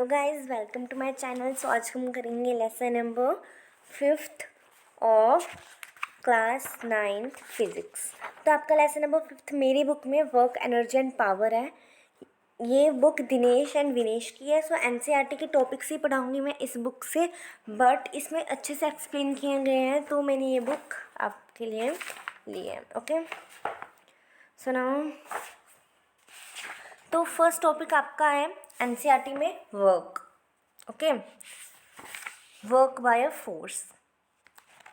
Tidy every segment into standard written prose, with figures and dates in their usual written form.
Hello guys, welcome to my channel. So आज हम करेंगे lesson number 5th of class 9th physics. तो आपका लेसन नंबर 5th मेरी बुक में वर्क, एनर्जी एंड पावर है। ये बुक दिनेश एंड विनेश की है। सो एनसीईआरटी के टॉपिक्स ही पढ़ाऊँगी मैं इस बुक से, बट इसमें अच्छे से एक्सप्लेन किए गए हैं, तो मैंने ये बुक आपके लिए ली है। ओके, सो नाउ तो फर्स्ट टॉपिक आपका है एनसीईआरटी में work. Okay, work by a force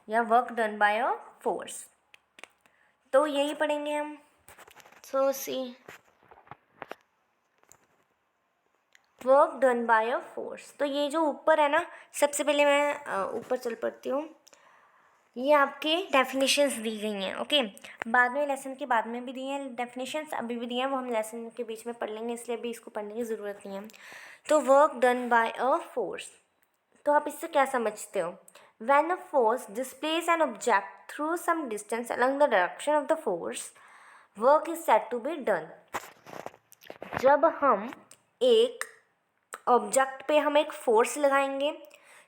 या work done by a force, तो यही पढ़ेंगे हम। So see work done by a force, तो ये जो ऊपर है ना, सबसे पहले मैं ऊपर चल पड़ती हूँ। ये आपके डेफिनेशंस दी गई हैं। ओके, बाद में लेसन के बाद में भी दी हैं डेफिनेशंस, अभी भी दी हैं, वो हम लेसन के बीच में पढ़ लेंगे, इसलिए अभी इसको पढ़ने की ज़रूरत नहीं है। तो work done by a force, तो आप इससे क्या समझते हो? When a force displaces an object through some distance along the direction of the force, work is said to be done. जब हम एक ऑब्जेक्ट पे हम एक फोर्स लगाएंगे,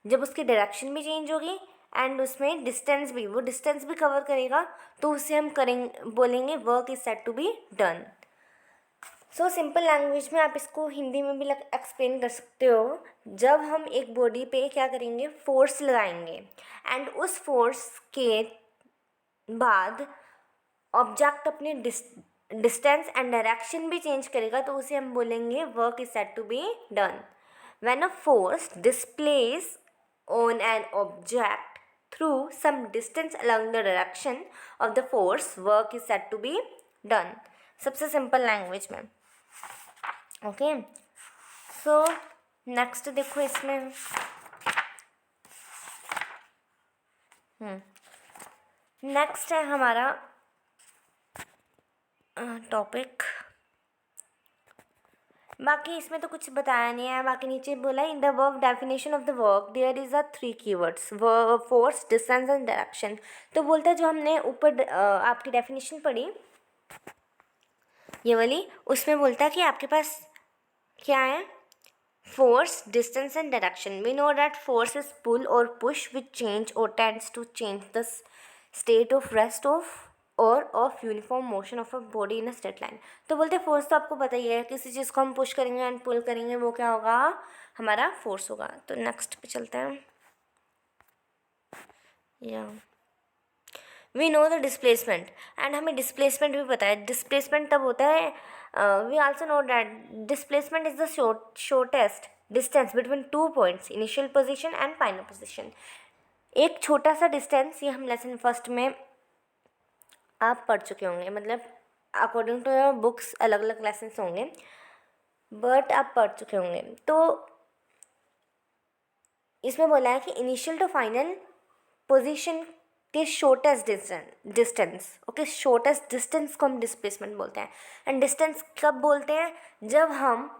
जब उसकी डायरेक्शन भी चेंज होगी एंड उसमें डिस्टेंस भी, वो डिस्टेंस भी कवर करेगा, तो उसे हम बोलेंगे work is said to be done. So simple language में आप इसको हिंदी में भी एक्सप्लेन कर सकते हो। जब हम एक बॉडी पे क्या करेंगे, फोर्स लगाएंगे एंड उस फोर्स के बाद ऑब्जेक्ट अपने डिस्टेंस एंड डायरेक्शन भी चेंज करेगा, तो उसे हम बोलेंगे work is said to be done. When a force displace on an object through some distance along the direction of the force, work is said to be done. सबसे simple language में। Okay, so next देखो इसमें next है हमारा topic. बाकी इसमें तो कुछ बताया नहीं है, बाकी नीचे बोला in the work definition of the work there is a 3 keywords, force, distance and direction. तो बोलता है जो हमने ऊपर आपकी डेफिनेशन पढ़ी ये वाली, उसमें बोलता है कि आपके पास क्या है, force, distance and direction. We know that force is pull और पुश विच चेंज और tends to change the state of rest of और of uniform motion of a body in a straight line. तो बोलते हैं force तो आपको पता ही है, किसी चीज़ को हम पुश करेंगे एंड पुल करेंगे, वो क्या होगा, हमारा फोर्स होगा। तो नेक्स्ट पे चलते हैं। या we know the displacement, and हमें डिस्प्लेसमेंट भी पता है। डिस्प्लेसमेंट तब होता है, we also know that displacement is the shortest distance between 2 points, initial position and final position. एक छोटा सा डिस्टेंस, ये हम लेसन फर्स्ट में आप पढ़ चुके होंगे, मतलब अकॉर्डिंग टू योर बुक्स अलग अलग लेसन होंगे, बट आप पढ़ चुके होंगे। तो इसमें बोला है कि इनिशियल टू फाइनल पोजीशन के shortest distance. Okay, shortest distance को हम डिस्प्लेसमेंट बोलते हैं। एंड डिस्टेंस कब बोलते हैं, जब हम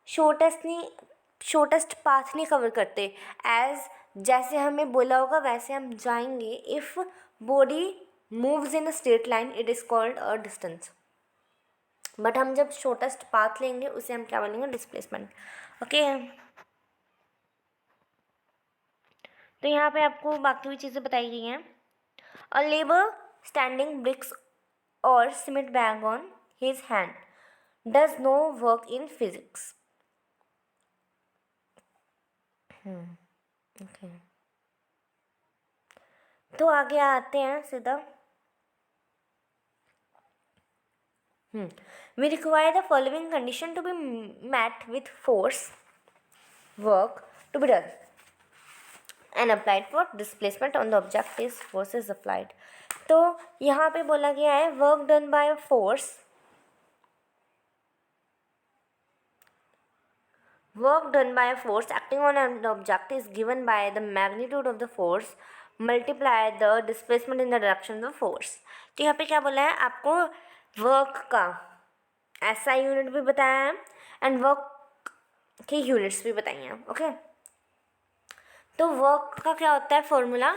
शॉर्टेस्ट पाथ नहीं कवर करते, एज जैसे हमें बोला होगा वैसे हम जाएंगे। If body moves in a straight line it is called a distance, but हम जब शॉर्टेस्ट पाथ लेंगे उसे हम क्या बोलेंगे, डिस्प्लेसमेंट। ओके, तो यहाँ पे आपको बाकी भी चीज़ें बताई गई हैं। अ लेबर स्टैंडिंग ब्रिक्स और cement bag on his hand does no work in physics. Okay, तो आगे आते हैं सीधा। We require the following condition to be met with force work to be done and applied for displacement on the object is force is applied। तो यहाँ पे बोला गया है work done by force, work done by a force acting on an object is given by the magnitude of the force multiply the displacement in the direction of the force। तो यहाँ पे क्या बोला है, आपको वर्क का ऐसा unit भी बताया है एंड वर्क की यूनिट्स भी बताई हैं। ओके, तो वर्क का क्या होता है formula,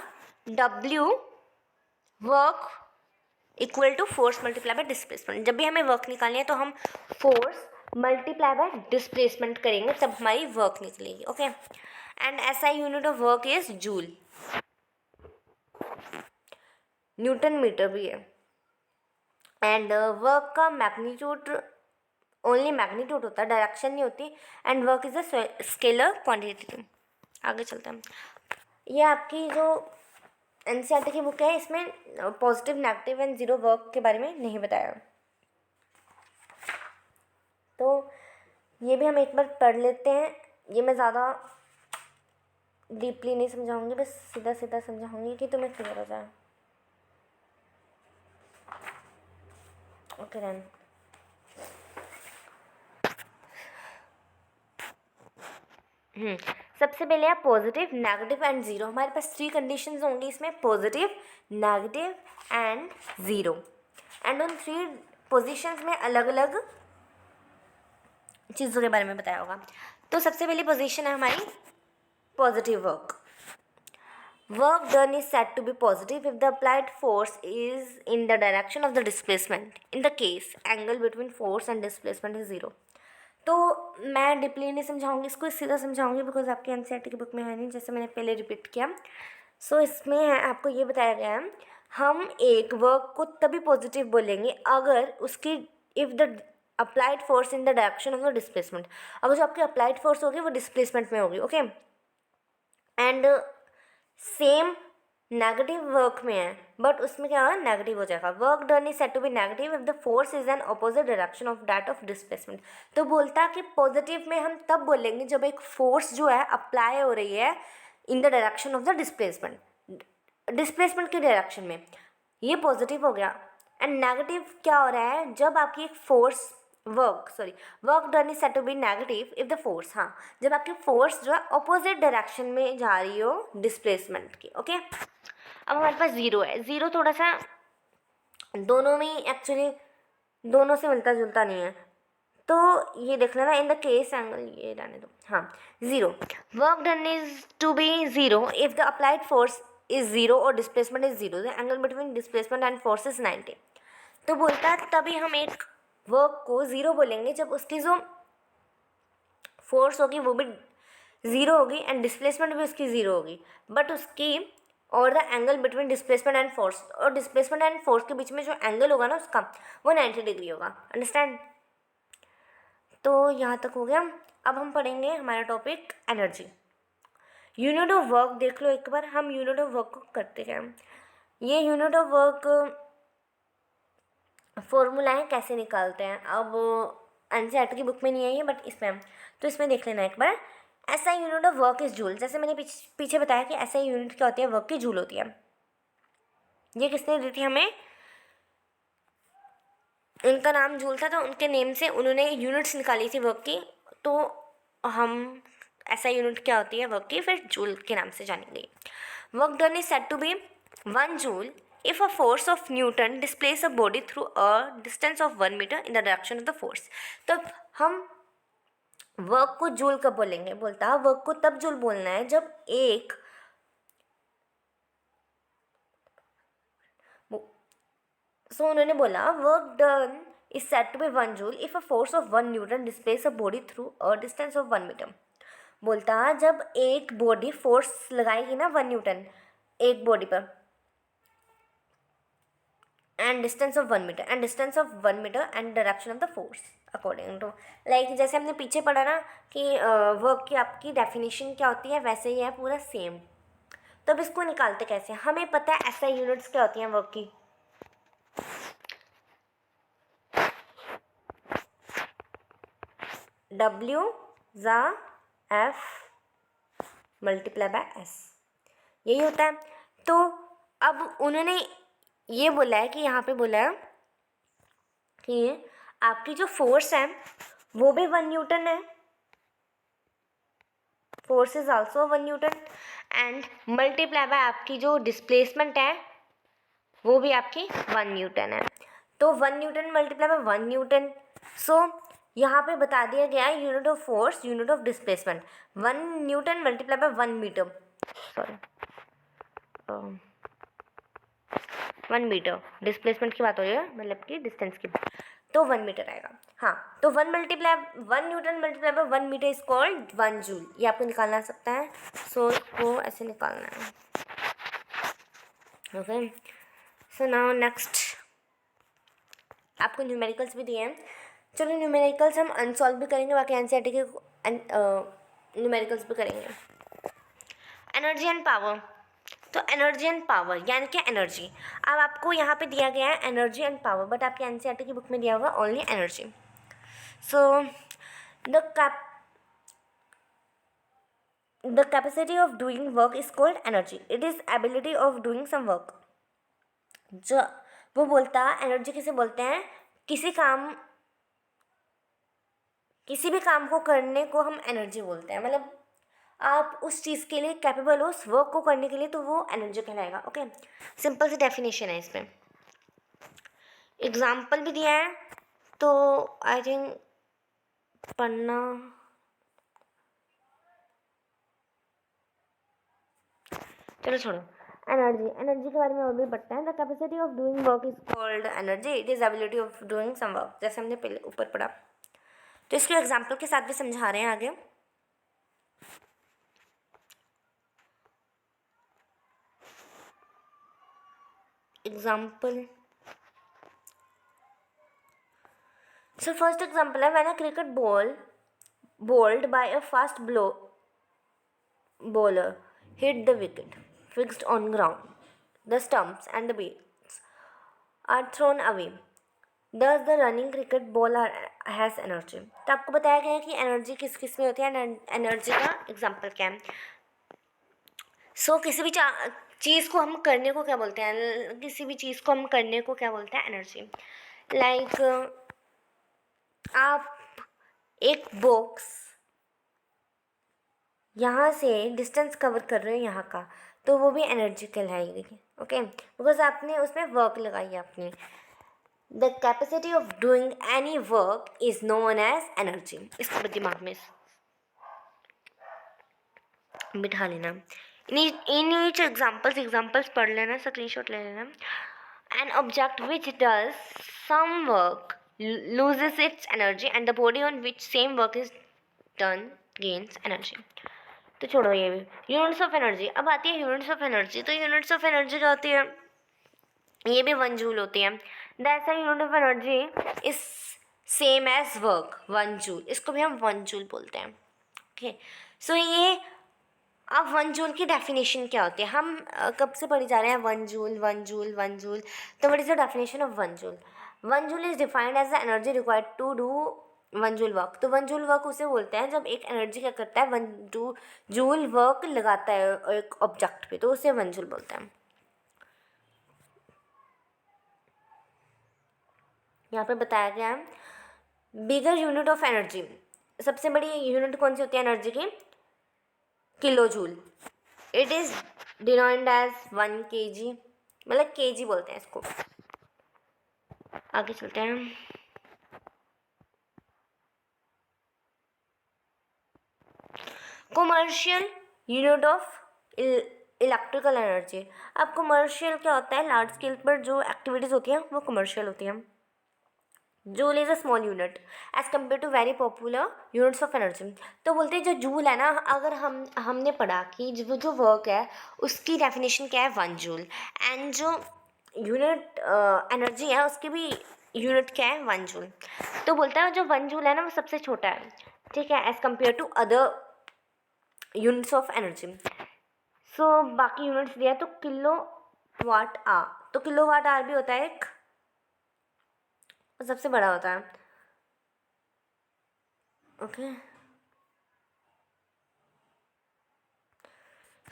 W work equal to force multiply by displacement. जब भी हमें वर्क निकालनी है तो हम फोर्स मल्टीप्लाई बाय डिस्प्लेसमेंट करेंगे तब हमारी वर्क निकलेगी. Okay, and SI unit of work is joule. Newton metre भी है. एंड वर्क का मैग्नीट्यूड ओनली मैग्नीट्यूड होता है, डायरेक्शन नहीं होती. And work is a scalar quantity. आगे चलते हैं. ये आपकी जो NCERT की बुक है इसमें positive, negative and zero work के बारे में नहीं बताया, तो ये भी हम एक बार पढ़ लेते हैं. ये मैं ज़्यादा डीपली नहीं समझाऊंगी, बस सीधा सीधा समझाऊंगी कि तुम्हें क्लियर हो जाए. Okay then. सबसे पहले आप पॉजिटिव, नेगेटिव एंड ज़ीरो. हमारे पास 3 कंडीशंस होंगी इसमें, positive, negative and zero. And उन 3 पोजीशंस में अलग अलग चीज़ों के बारे में बताया होगा. तो सबसे पहली पोजीशन है हमारी positive work. Work done is said to be positive if the applied force is in the direction of the displacement. In the case angle between force and displacement is zero. तो मैं deeply नहीं समझाऊंगी इसको, सीधा समझाऊंगी because आपकी NCERT की book में है नहीं, जैसे मैंने पहले रिपीट किया. सो इसमें है आपको ये बताया गया है, हम एक वर्क को तभी पॉजिटिव बोलेंगे अगर उसकी if the applied force in the direction of the displacement. अगर जो आपकी अप्लाइड फोर्स होगी वो डिस्प्लेसमेंट में होगी. Okay, and same negative work में है बट उसमें क्या होगा, नेगेटिव हो जाएगा. Work done is said to be negative if the force is an opposite direction of that of displacement. तो बोलता है कि पॉजिटिव में हम तब बोलेंगे जब एक फोर्स जो है अप्लाई हो रही है इन the direction of the displacement, displacement की डायरेक्शन में, ये पॉजिटिव हो गया. एंड नेगेटिव क्या हो रहा है, जब आपकी एक force work done is said to be negative if the force, हाँ, जब आपकी फोर्स जो है अपोजिट डायरेक्शन में जा रही हो डिस्प्लेसमेंट की. ओके, अब हमारे पास ज़ीरो है. ज़ीरो थोड़ा सा दोनों में एक्चुअली दोनों से मिलता जुलता नहीं है, तो ये देख लेना. इन द केस एंगल, ये रहने दो. हाँ, zero. Work done is to be zero if the applied force is zero और displacement is zero. The angle between displacement and force is 90. तो बोलता है तभी हम एक वर्क को ज़ीरो बोलेंगे जब उसकी जो फोर्स होगी वो भी ज़ीरो होगी एंड डिस्प्लेसमेंट भी उसकी ज़ीरो होगी, बट उसकी और the angle between displacement and force, और डिस्प्लेसमेंट एंड फोर्स के बीच में जो एंगल होगा ना उसका वो 90 डिग्री होगा. अंडरस्टैंड? तो यहाँ तक हो गया. अब हम पढ़ेंगे हमारा topic energy. Unit of work देख लो एक बार. हम यूनिट ऑफ वर्क को करते हैं. ये यूनिट ऑफ वर्क फॉर्मूलाएँ कैसे निकालते हैं, अब NCERT की बुक में नहीं है ये बट इसमें, तो इसमें देख लेना एक बार. SI unit of work is joule. जैसे मैंने पीछे बताया कि SI यूनिट क्या होती है, वर्क की जूल होती है. ये किसने दी थी हमें, उनका नाम जूल था तो उनके नेम से उन्होंने यूनिट्स निकाली थी वर्क की, तो हम SI यूनिट क्या होती है वर्क की फिर जूल के नाम से जानेंगे. Work done is said to be 1 joule if a force of Newton displaces a body through a distance of 1 meter in the direction of the force. तो हम वर्क को जूल कब बोलेंगे, बोलता है वर्क को तब जूल बोलना है जब एक उन्होंने बोला work done is said to be 1 joule if a force of 1 newton displace a body through a distance of 1 metre. बोलता है जब एक बॉडी फोर्स लगाएगी ना 1 न्यूटन एक बॉडी पर and distance of 1 meter and distance of 1 meter and direction of the force according to like जैसे हमने पीछे पढ़ा ना कि वर्क की आपकी डेफिनेशन क्या होती है, वैसे ही है पूरा सेम. तो अब इसको निकालते कैसे, हमें पता है SI यूनिट्स क्या होती हैं वर्क की. W ज़ा F मल्टीप्लाई बाय S, यही होता है. तो अब उन्होंने ये बोला है कि यहाँ पे बोला है कि आपकी जो फोर्स है वो भी 1 न्यूटन है, force is also 1 Newton and multiply by आपकी जो डिस्प्लेसमेंट है वो भी आपकी 1 न्यूटन है. तो 1 newton multiply by 1 newton. So यहाँ पे बता दिया गया है unit of force, unit of displacement 1 newton multiply by 1 metre, sorry 1 metre displacement की बात हो रही है, मतलब कि डिस्टेंस की, तो 1 मीटर आएगा. हाँ, तो 1 newton multiply by 1 metre is called 1 joule. ये आपको निकालना सकता है, सो इसको ऐसे निकालना है। ओके, सो नाउ नेक्स्ट आपको न्यूमेरिकल्स भी दिए हैं। चलो न्यूमेरिकल्स हम अनसॉल्व भी करेंगे, बाकी एनसीईआरटी के न्यूमेरिकल्स भी करेंगे। एनर्जी एंड पावर, तो एनर्जी एंड पावर यानी कि एनर्जी। अब आपको यहाँ पे दिया गया है एनर्जी एंड पावर, बट आपके एनसीईआरटी की बुक में दिया हुआ only energy. So the capacity of doing work is called energy. It is ability of doing some work. जो वो बोलता है एनर्जी किसे बोलते हैं, किसी भी काम को करने को हम एनर्जी बोलते हैं। मतलब आप उस चीज़ के लिए कैपेबल हो, उस वर्क को करने के लिए, तो वो एनर्जी कहलाएगा। ओके, सिंपल सी डेफिनेशन है इसमें। एग्जाम्पल भी दिया है, तो आई थिंक पढ़ना, चलो छोड़ो। एनर्जी के बारे में और भी पढ़ते हैं। The capacity of doing work is called energy. It is ability of doing some work, जैसे हमने पहले ऊपर पढ़ा। तो इसको एग्जाम्पल के साथ भी समझा रहे हैं आगे। एग्जाम्पल, सो फर्स्ट एग्जाम्पल है, when a cricket ball bowled by a fast bowler hit the wicket fixed on ground. The stumps and the baits are thrown away. Thus the running cricket ball has energy. तो आपको बताया गया है कि energy किस किस में होती है, एनर्जी का एग्जाम्पल क्या है। सो किसी भी चीज़ को हम करने को क्या बोलते हैं, किसी भी चीज़ को हम करने को क्या बोलते हैं, एनर्जी। लाइक आप एक बॉक्स यहाँ से डिस्टेंस कवर कर रहे हो यहाँ का, तो वो भी एनर्जी कहलाएगी। ओके, बिकॉज आपने उसमें वर्क लगाई है अपनी। The capacity of doing any work is known as energy. इसको दिमाग में बिठा लेना। इन ईच एग्जाम्पल्स पढ़ लेना, स्क्रीनशॉट ले लेना। An object which does some work loses its energy and the body on which same work is done gains energy. तो छोड़ो ये भी। यूनिट्स ऑफ एनर्जी, अब आती है यूनिट्स ऑफ एनर्जी। तो यूनिट्स ऑफ एनर्जी क्या होती है, ये भी 1 जूल होती है। That's a unit of energy is same as work 1 joule. इसको भी हम 1 जूल बोलते हैं। ओके, सो ये अब 1 जूल की डेफिनेशन क्या होती है, हम कब से पढ़ी जा रहे हैं 1 जूल 1 जूल 1 जूल। तो what is the definition of 1 joule. 1 joule is defined as the energy required to do 1 joule work. तो 1 जूल वर्क उसे बोलते हैं जब एक एनर्जी क्या करता है, 1 जूल वर्क लगाता है एक ऑब्जेक्ट पे, तो उसे 1 जूल बोलते हैं। यहाँ पे बताया गया है बिगर यूनिट ऑफ एनर्जी। सबसे बड़ी यूनिट कौन सी होती है एनर्जी की, kilo joule. It is denoted as 1 kg, मतलब kg बोलते हैं इसको। आगे चलते हैं। Commercial unit of electrical energy. अब कॉमर्शियल क्या होता है, लार्ज स्केल पर जो एक्टिविटीज़ होती हैं वो कॉमर्शियल होती हैं। Joule is a small unit as compare to very popular units of energy. तो बोलते हैं जो जूल है ना, अगर हमने पढ़ा कि जो वर्क है उसकी डेफिनेशन क्या है 1 जूल, एंड जो यूनिट एनर्जी है उसकी भी यूनिट क्या है 1 जूल। तो बोलता है जो 1 जूल है ना वो सबसे छोटा है, ठीक है, as compare to other units of energy. So बाकी यूनिट्स दिया, तो किलो वाट आर, तो किलो वाट आर भी होता है एक, सबसे बड़ा होता है। ओके,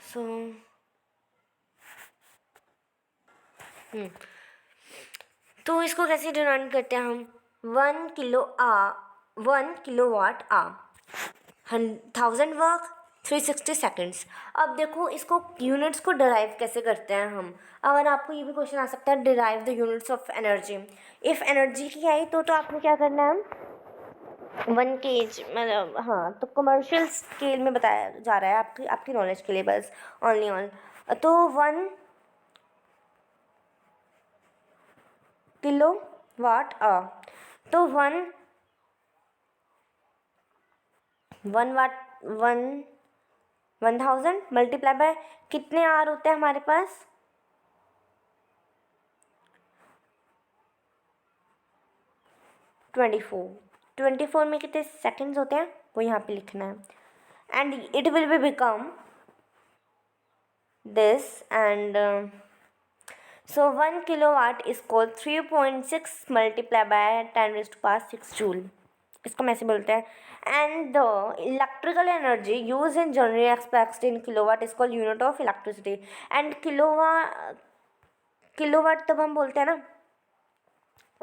सो तो इसको कैसे डिनोट करते हैं हम, 1 किलो वाट आ 1000 वर्क 360 सेकेंड्स। अब देखो इसको यूनिट्स को डिराइव कैसे करते हैं हम। अगर आपको ये भी क्वेश्चन आ सकता है, derive the units of energy. If energy की आई तो आपको क्या करना है, 1 kg, मतलब हाँ, तो कमर्शियल स्केल में बताया जा रहा है आपकी नॉलेज के लिए बस, ओनली ऑन। तो 1 किलो वाट आ, तो 1 1 वाट 1000 मल्टीप्लाई बाय कितने आर होते हैं हमारे पास? 24 में कितने सेकंड्स होते हैं वो यहाँ पे लिखना है. And it will be become this and so 1 kilowatt is called 3.6 multiplied by 10 raised to power 6 joule. इसको मैं ऐसे बोलते हैं. And the electrical energy used in generally expressed in kilowatt is called unit of electricity. And kilowatt तब हम बोलते हैं ना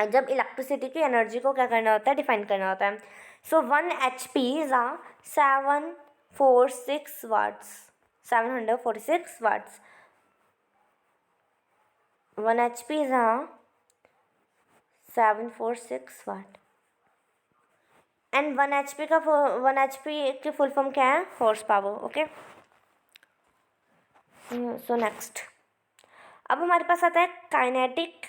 जब इलेक्ट्रिसिटी की एनर्जी को क्या करना होता है, डिफाइन करना होता है. So 1 HP is 746 watts. 746 watts. 1 HP is 746 watt. And 1 HP की फुल फॉर्म क्या है? Horse power. Okay. So next अब हमारे पास आता है kinetic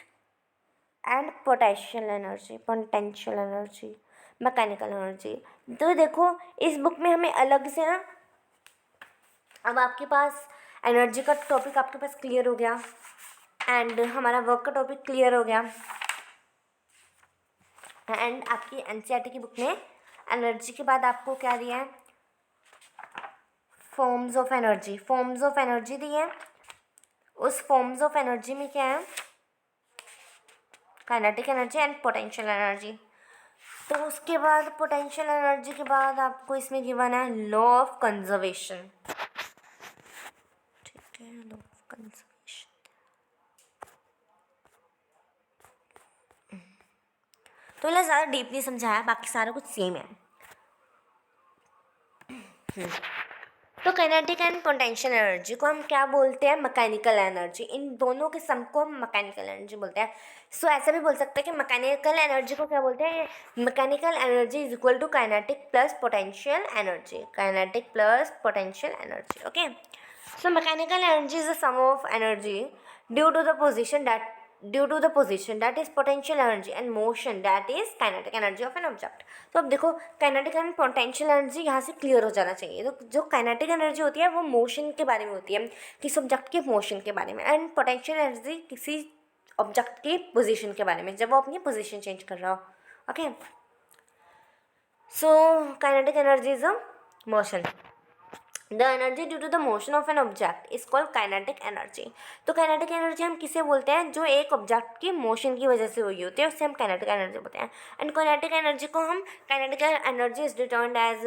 and potential energy, mechanical energy. तो देखो इस बुक में हमें अलग से ना, अब आपके पास एनर्जी का टॉपिक आपके पास क्लियर हो गया एंड हमारा वर्क का टॉपिक क्लियर हो गया. एंड आपकी एनसीईआरटी की बुक में एनर्जी के बाद आपको क्या दिया है? फॉर्म्स ऑफ एनर्जी दी है. उस फॉर्म्स ऑफ एनर्जी में क्या है? Kinetic energy and potential energy. तो उसके बाद पोटेंशियल एनर्जी के बाद आपको इसमें गिवन है लॉ ऑफ कंजर्वेशन. ठीक है, लॉ ऑफ कंजर्वेशन. तो ये ज़्यादा डीप नहीं समझाया, बाकी सारा कुछ सेम है. तो काइनेटिक एंड पोटेंशियल एनर्जी को हम क्या बोलते हैं? Mechanical energy. इन दोनों के सम को हम मैकेनिकल एनर्जी बोलते हैं. सो ऐसा भी बोल सकते हैं कि मैकेनिकल एनर्जी को क्या बोलते हैं? Mechanical energy is equal to kinetic plus potential energy. Okay. So mechanical energy is the sum of energy due to the position that is potential energy and motion that is kinetic energy of an object. तो अब देखो kinetic and potential energy यहाँ से clear हो जाना चाहिए. तो जो काइनेटिक एनर्जी होती है वो मोशन के बारे में होती है, किसी ऑब्जेक्ट के मोशन के बारे में. एंड पोटेंशियल एनर्जी किसी ऑब्जेक्ट की पोजीशन के बारे में, जब वो अपनी पोजीशन चेंज कर रहा हो. Okay. So kinetic energy is a motion. The energy due to the motion of an object is called kinetic energy. तो काइनेटिक एनर्जी हम किसे बोलते हैं? जो एक ऑब्जेक्ट की मोशन की वजह से हुई होती है उससे हम काइनेटिक एनर्जी बोलते हैं. एंड काइनेटिक एनर्जी को हम kinetic energy is determined as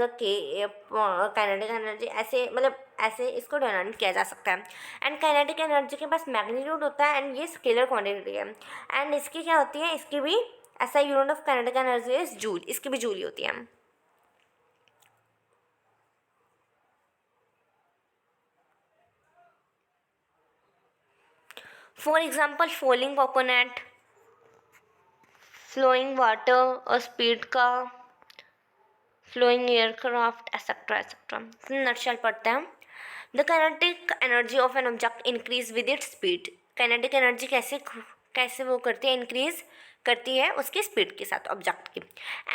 kinetic energy, ऐसे मतलब ऐसे इसको डिटर्मिन किया जा सकता है. एंड काइनेटिक एनर्जी के पास मैग्नीट्यूड होता है एंड ये स्केलर क्वांटिटी है. एंड इसकी क्या होती है? इसकी भी ऐसा unit of kinetic energy is joule. इसकी भी जूल होती है. For example falling coconut, flowing water और स्पीड का, flowing aircraft etcetera etcetera. Nutshell पढ़ते हैं. The kinetic energy of an object increase with its speed. Kinetic energy कैसे वो करती है? इंक्रीज करती है उसकी स्पीड के साथ ऑब्जेक्ट की.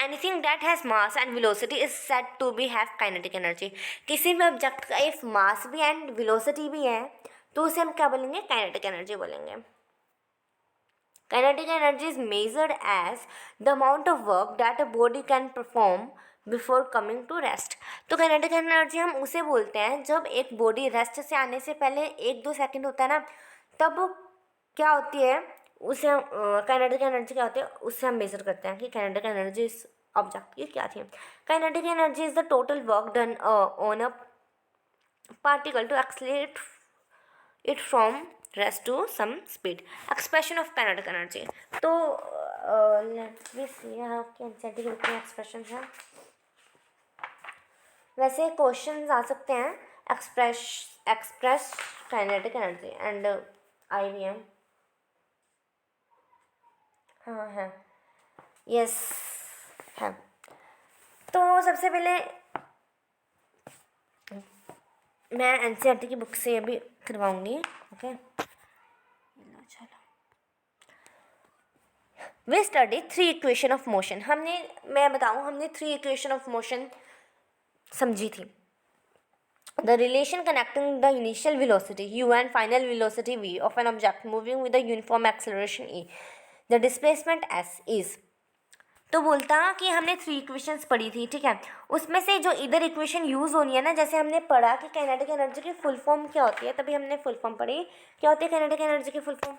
Anything that has mass and velocity is said to be have kinetic energy. किसी भी ऑब्जेक्ट का इफ मास भी एंड वेलोसिटी भी है तो उसे हम क्या बोलेंगे? काइनेटिक एनर्जी बोलेंगे. Kinetic energy is measured as the amount of work that a body can perform before coming to rest. तो काइनेटिक एनर्जी हम उसे बोलते हैं जब एक बॉडी रेस्ट से आने से पहले 1-2 सेकंड होता है ना, तब क्या होती है उसे काइनेटिक एनर्जी क्या होती है उससे हम मेजर करते हैं कि काइनेटिक एनर्जी इस ऑब्जेक्ट की क्या थी. Kinetic energy is the total work done on a particle to accelerate it from rest to some speed. Expression of kinetic energy. तो let me see यहाँ के एनसीईआरटी के कितने एक्सप्रेशन हैं. वैसे क्वेश्चंस आ सकते हैं express kinetic energy and IBM. हाँ है, यस है. तो सबसे पहले मैं एनसीईआरटी की बुक से अभी करवाऊंगी. ओके. चलो we study 3 equation of motion. हमने 3 इक्वेशन ऑफ मोशन समझी थी। The relation connecting the initial velocity u and final velocity v of an object moving with a uniform acceleration e, the displacement s is। तो बोलता कि हमने 3 equations पढ़ी थी, ठीक है, उसमें से जो इधर इक्वेशन यूज़ होनी है ना, जैसे हमने पढ़ा कि काइनेटिक एनर्जी की फुल फॉर्म क्या होती है, तभी हमने फुल फॉर्म पढ़ी। क्या होती है काइनेटिक एनर्जी की full form?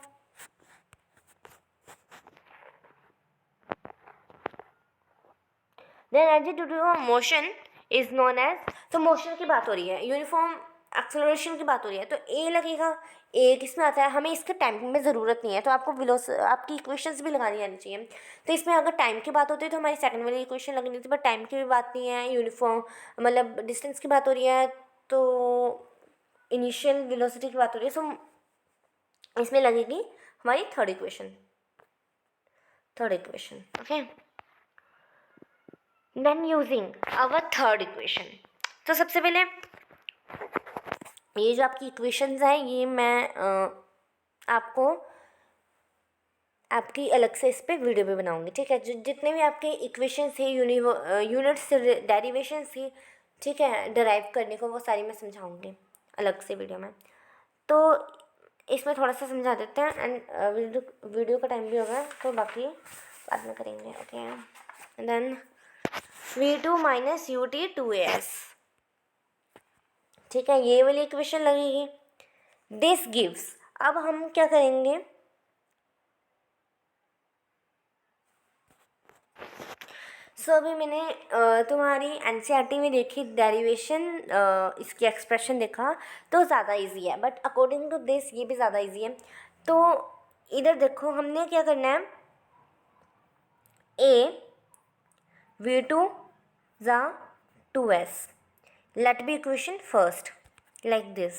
The energy due to motion is known as, तो मोशन की बात हो रही है, यूनिफॉर्म एक्सेलरेशन की बात हो रही है, तो ए लगेगा। ए किस में आता है? हमें इसके टाइम में ज़रूरत नहीं है, तो आपको आपकी इक्वेशंस भी लगानी आनी चाहिए। तो इसमें अगर टाइम की बात होती है तो हमारी सेकंड वाली इक्वेशन लगनी थी, बट टाइम की भी बात नहीं है, यूनिफॉर्म मतलब डिस्टेंस की बात हो रही है, तो इनिशियल वेलोसिटी की बात हो रही है, सो इसमें लगेगी हमारी third equation. Okay, then using our third equation, तो सबसे पहले ये जो आपकी इक्वेशंस हैं ये मैं आपको आपकी अलग से इस पर वीडियो भी बनाऊंगी, ठीक है। जितने भी आपके इक्वेशंस थे, यूनिट्स डेरिवेशंस थी, ठीक है, डिराइव करने को, वो सारी मैं समझाऊंगी अलग से वीडियो में। तो इसमें थोड़ा सा समझा देते हैं, एंड वीडियो का टाइम भी होगा, तो बाकी बाद में करेंगे। Okay, then v2 minus ut 2as, ठीक है, ये वाली इक्वेशन लगेगी। दिस गिव्स, अब हम क्या करेंगे, अभी मैंने तुम्हारी एनसीईआरटी में देखी डेरिवेशन, इसकी एक्सप्रेशन देखा तो ज़्यादा इजी है, बट अकॉर्डिंग टू दिस ये भी ज़्यादा इजी है। तो इधर देखो हमने क्या करना है, a v2 ज़ा 2s, let be equation first like this,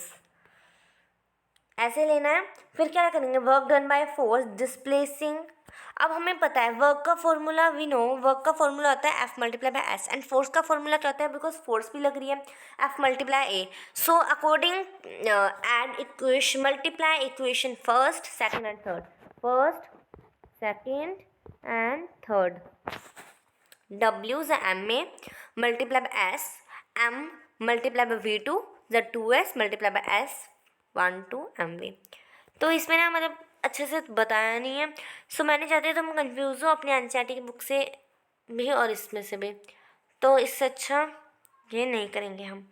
ऐसे लेना है। फिर क्या करेंगे, work done by force displacing. अब हमें पता है वर्क का फॉर्मूला, वी नो वर्क का फॉर्मूला होता है F मल्टीप्लाई बाय एस, एंड फोर्स का फॉर्मूला क्या होता है, बिकॉज फोर्स भी लग रही है, F multiply A. So according add equation, multiply equation first second and third, first second and third, W is MA multiply by S, M multiply by V2 the 2S multiply by S 1 to MV। तो इसमें ना मतलब अच्छे से बताया नहीं है, सो मैंने चाहती हूँ तुम कंफ्यूज हो अपने एनसीईआरटी की बुक से भी और इसमें से भी, तो इससे अच्छा ये नहीं करेंगे हम।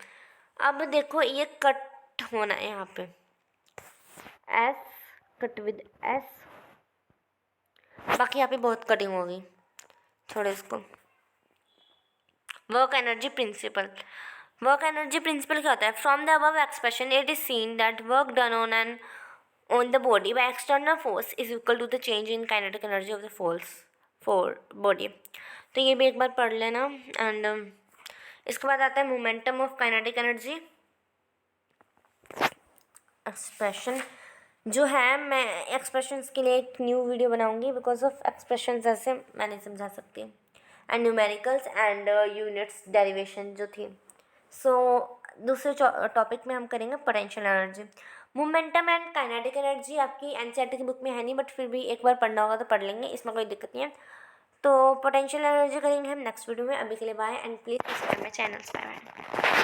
अब देखो ये कट होना है यहाँ पे, S कट विद S, बाकी यहाँ पे बहुत कटिंग होगी, छोड़ो इसको। Work energy principle, work energy principle क्या होता है, from the above expression it is seen that work done on the body by external force is equal to the change in kinetic energy of the force for body. तो ये भी एक बार पढ़ लेना। And इसके बाद आता है momentum of kinetic energy expression, जो है मैं एक्सप्रेशंस के लिए एक न्यू वीडियो बनाऊंगी, बिकॉज ऑफ एक्सप्रेशंस ऐसे मैं नहीं समझा सकती, and numericals and units derivation जो थी। सो दूसरे टॉपिक में हम करेंगे potential energy. Momentum and kinetic energy आपकी एनसीईआरटी की बुक में है नहीं, बट फिर भी एक बार पढ़ना होगा तो पढ़ लेंगे, इसमें कोई दिक्कत नहीं है। तो पोटेंशियल एनर्जी करेंगे हम नेक्स्ट वीडियो में। अभी के लिए bye, and please subscribe my channel. Bye bye.